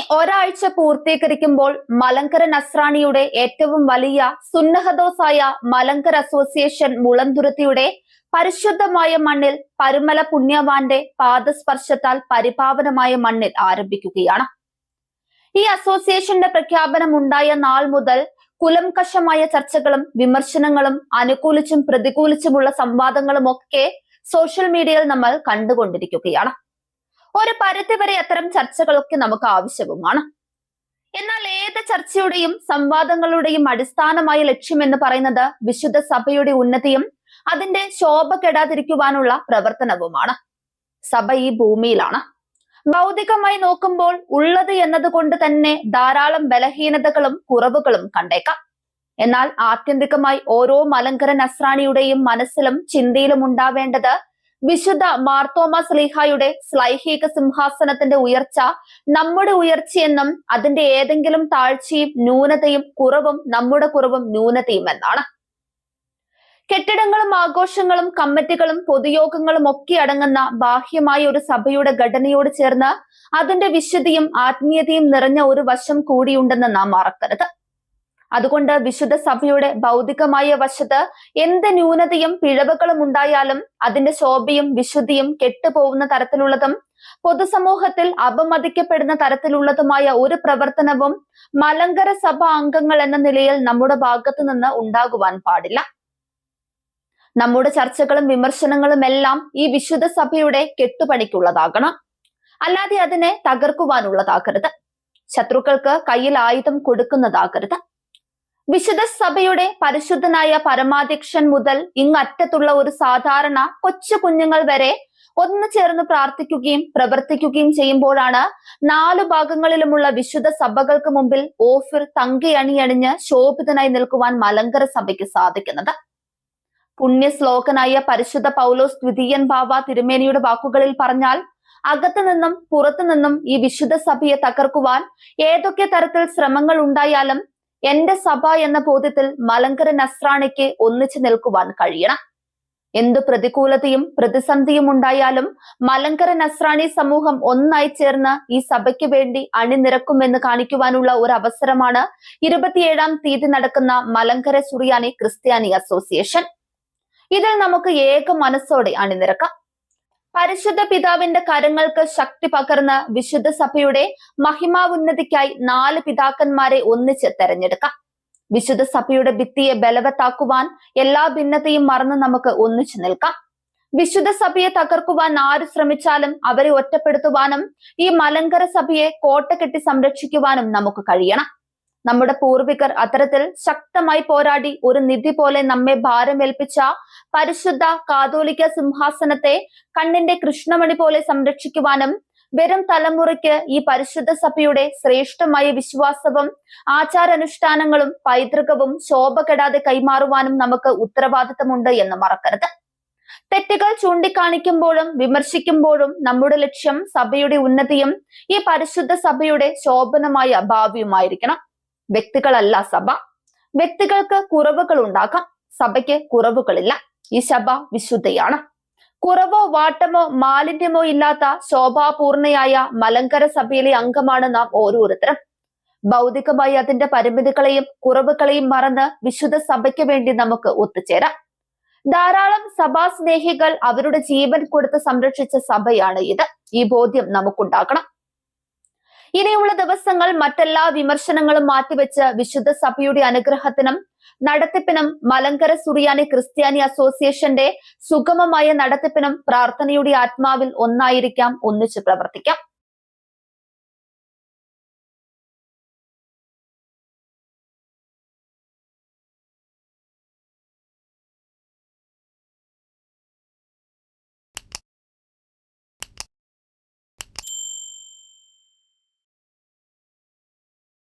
ഒരാഴ്ച പൂർത്തീകരിക്കുമ്പോൾ മലങ്കര നസ്രാണിയുടെ ഏറ്റവും വലിയ സുന്നഹദോസായ മലങ്കര അസോസിയേഷൻ മുളന്തുരുത്തിയുടെ പരിശുദ്ധമായ മണ്ണിൽ പരുമല പുണ്യവാന്റെ പാദസ്പർശത്താൽ പരിപാവനമായ മണ്ണിൽ ആരംഭിക്കുകയാണ്. ഈ അസോസിയേഷന്റെ പ്രഖ്യാപനം ഉണ്ടായ നാൾ മുതൽ കുലംകഷമായ ചർച്ചകളും വിമർശനങ്ങളും അനുകൂലിച്ചും പ്രതികൂലിച്ചുമുള്ള സംവാദങ്ങളും ഒക്കെ സോഷ്യൽ മീഡിയയിൽ നമ്മൾ കണ്ടുകൊണ്ടിരിക്കുകയാണ്. ഒരു പരിധിവരെ അത്തരം ചർച്ചകളൊക്കെ നമുക്ക് ആവശ്യവുമാണ്. എന്നാൽ ഏത് ചർച്ചയുടെയും സംവാദങ്ങളുടെയും അടിസ്ഥാനമായ ലക്ഷ്യം എന്ന് പറയുന്നത് വിശുദ്ധ സഭയുടെ ഉന്നതിയും അതിന്റെ ശോഭ കെടാതിരിക്കുവാനുള്ള പ്രവർത്തനവുമാണ്. സഭ ഈ ഭൂമിയിലാണ്. ഭൗതികമായി നോക്കുമ്പോൾ ഉള്ളത് എന്നതുകൊണ്ട് തന്നെ ധാരാളം ബലഹീനതകളും കുറവുകളും കണ്ടേക്കാം. എന്നാൽ ആത്യന്തികമായി ഓരോ മലങ്കര നസ്രാണിയുടെയും മനസ്സിലും ചിന്തയിലും ഉണ്ടാവേണ്ടത് വിശുദ്ധ മാർത്തോമ ശ്ലീഹായുടെ ശ്ലൈഹിക സിംഹാസനത്തിന്റെ ഉയർച്ച നമ്മുടെ ഉയർച്ചയെന്നും അതിന്റെ ഏതെങ്കിലും താഴ്ചയും ന്യൂനതയും കുറവും നമ്മുടെ കുറവും ന്യൂനതയും എന്നാണ്. കെട്ടിടങ്ങളും ആഘോഷങ്ങളും കമ്മിറ്റികളും പൊതുയോഗങ്ങളും ഒക്കെ അടങ്ങുന്ന ബാഹ്യമായ ഒരു സഭയുടെ ഘടനയോട് ചേർന്ന് അതിന്റെ വിശുദ്ധിയും ആത്മീയതയും നിറഞ്ഞ ഒരു വശം കൂടിയുണ്ടെന്ന് നാം മറക്കരുത്. അതുകൊണ്ട് വിശുദ്ധ സഭയുടെ ഭൗതികമായ വശത്ത് എന്ത് ന്യൂനതയും പിഴവുകളും ഉണ്ടായാലും അതിന്റെ ശോഭയും വിശുദ്ധിയും കെട്ടുപോകുന്ന തരത്തിലുള്ളതും പൊതുസമൂഹത്തിൽ അപമതിക്കപ്പെടുന്ന തരത്തിലുള്ളതുമായ ഒരു പ്രവർത്തനവും മലങ്കര സഭ അംഗങ്ങൾ എന്ന നിലയിൽ നമ്മുടെ ഭാഗത്തു നിന്ന് ഉണ്ടാകുവാൻ പാടില്ല. നമ്മുടെ ചർച്ചകളും വിമർശനങ്ങളും എല്ലാം ഈ വിശുദ്ധ സഭയുടെ കെട്ടുപണിക്കുള്ളതാകണം, അല്ലാതെ അതിനെ തകർക്കുവാനുള്ളതാകരുത്. ശത്രുക്കൾക്ക് കയ്യിൽ ആയുധം കൊടുക്കുന്നതാകരുത്. വിശുദ്ധ സഭയുടെ പരിശുദ്ധനായ പരമാധ്യക്ഷൻ മുതൽ ഇങ്ങറ്റത്തുള്ള ഒരു സാധാരണ കൊച്ചു കുഞ്ഞുങ്ങൾ വരെ ഒന്നു ചേർന്ന് പ്രാർത്ഥിക്കുകയും പ്രവർത്തിക്കുകയും ചെയ്യുമ്പോഴാണ് നാലു ഭാഗങ്ങളിലുമുള്ള വിശുദ്ധ സഭകൾക്ക് മുമ്പിൽ ഓഫിർ തങ്കയണിയണിഞ്ഞ് ശോഭിതനായി നിൽക്കുവാൻ മലങ്കര സഭയ്ക്ക് സാധിക്കുന്നത്. പുണ്യശ്ലോകനായ പരിശുദ്ധ പൗലോസ് ദ്വിതീയൻ ബാവ തിരുമേനിയുടെ വാക്കുകളിൽ പറഞ്ഞാൽ, അകത്തു നിന്നും പുറത്തു നിന്നും ഈ വിശുദ്ധ സഭയെ തകർക്കുവാൻ ഏതൊക്കെ തരത്തിൽ ശ്രമങ്ങൾ ഉണ്ടായാലും എന്റെ സഭ എന്ന ബോധ്യത്തിൽ മലങ്കര നസ്രാണിക്ക് ഒന്നിച്ചു നിൽക്കുവാൻ കഴിയണം. എന്തു പ്രതികൂലതയും പ്രതിസന്ധിയും ഉണ്ടായാലും മലങ്കര നസ്രാണി സമൂഹം ഒന്നായി ചേർന്ന് ഈ സഭയ്ക്ക് വേണ്ടി അണിനിരക്കുമെന്ന് കാണിക്കുവാനുള്ള ഒരു അവസരമാണ് 27-ാം തീയതി നടക്കുന്ന മലങ്കര സുറിയാനി ക്രിസ്ത്യാനി അസോസിയേഷൻ. ഇതിൽ നമുക്ക് ഏക മനസ്സോടെ അണിനിരക്കാം. പരിശുദ്ധ പിതാവിന്റെ കരങ്ങൾക്ക് ശക്തി പകർന്ന് വിശുദ്ധ സഭയുടെ മഹിമാവുന്നതിക്കായി 4 പിതാക്കന്മാരെ ഒന്നിച്ച് തെരഞ്ഞെടുക്കാം. വിശുദ്ധ സഭയുടെ ഭിത്തിയെ ബലവത്താക്കുവാൻ എല്ലാ ഭിന്നതയും മറന്ന് നമുക്ക് ഒന്നിച്ചു നിൽക്കാം. വിശുദ്ധ സഭയെ തകർക്കുവാൻ ആര് ശ്രമിച്ചാലും അവരെ ഒറ്റപ്പെടുത്തുവാനും ഈ മലങ്കര സഭയെ കോട്ട കെട്ടി സംരക്ഷിക്കുവാനും നമുക്ക് കഴിയണം. നമ്മുടെ പൂർവികർ അത്തരത്തിൽ ശക്തമായി പോരാടി ഒരു നിധി പോലെ നമ്മെ ഭാരമേൽപ്പിച്ച പരിശുദ്ധ കാതോലിക്ക സിംഹാസനത്തെ കണ്ണിന്റെ കൃഷ്ണമണി പോലെ സംരക്ഷിക്കുവാനും വരും തലമുറയ്ക്ക് ഈ പരിശുദ്ധ സഭയുടെ ശ്രേഷ്ഠമായ വിശ്വാസവും ആചാരാനുഷ്ഠാനങ്ങളും പൈതൃകവും ശോഭ കെടാതെ കൈമാറുവാനും നമുക്ക് ഉത്തരവാദിത്തമുണ്ട് എന്ന് മറക്കരുത്. തെറ്റുകൾ ചൂണ്ടിക്കാണിക്കുമ്പോഴും വിമർശിക്കുമ്പോഴും നമ്മുടെ ലക്ഷ്യം സഭയുടെ ഉന്നതിയും ഈ പരിശുദ്ധ സഭയുടെ ശോഭനമായ ഭാവിയുമായിരിക്കണം. വ്യക്തികളല്ല സഭ. വ്യക്തികൾക്ക് കുറവുകൾ ഉണ്ടാക്കാം, സഭയ്ക്ക് കുറവുകളില്ല. ഈ സഭ വിശുദ്ധയാണ്. കുറവോ വാട്ടമോ മാലിന്യമോ ഇല്ലാത്ത ശോഭാപൂർണയായ മലങ്കര സഭയിലെ അംഗമാണ് നാം ഓരോരുത്തരും. ഭൗതികമായി അതിന്റെ പരിമിതികളെയും കുറവുകളെയും മറന്ന് വിശുദ്ധ സഭയ്ക്ക് വേണ്ടി നമുക്ക് ഒത്തുചേരാം. ധാരാളം സഭാസ്നേഹികൾ അവരുടെ ജീവൻ കൊടുത്ത് സംരക്ഷിച്ച സഭയാണ് ഇത്. ഈ ബോധ്യം നമുക്കുണ്ടാകണം. ഇനിയുള്ള ദിവസങ്ങൾ മറ്റെല്ലാ വിമർശനങ്ങളും മാറ്റിവെച്ച് വിശുദ്ധ സഭയുടെ അനുഗ്രഹത്തിനും നടത്തിപ്പിനും മലങ്കര സുറിയാനി ക്രിസ്ത്യാനി അസോസിയേഷന്റെ സുഗമമായ നടത്തിപ്പിനും പ്രാർത്ഥനയുടെ ആത്മാവിൽ ഒന്നായിരിക്കാം, ഒന്നിച്ച് പ്രവർത്തിക്കാം.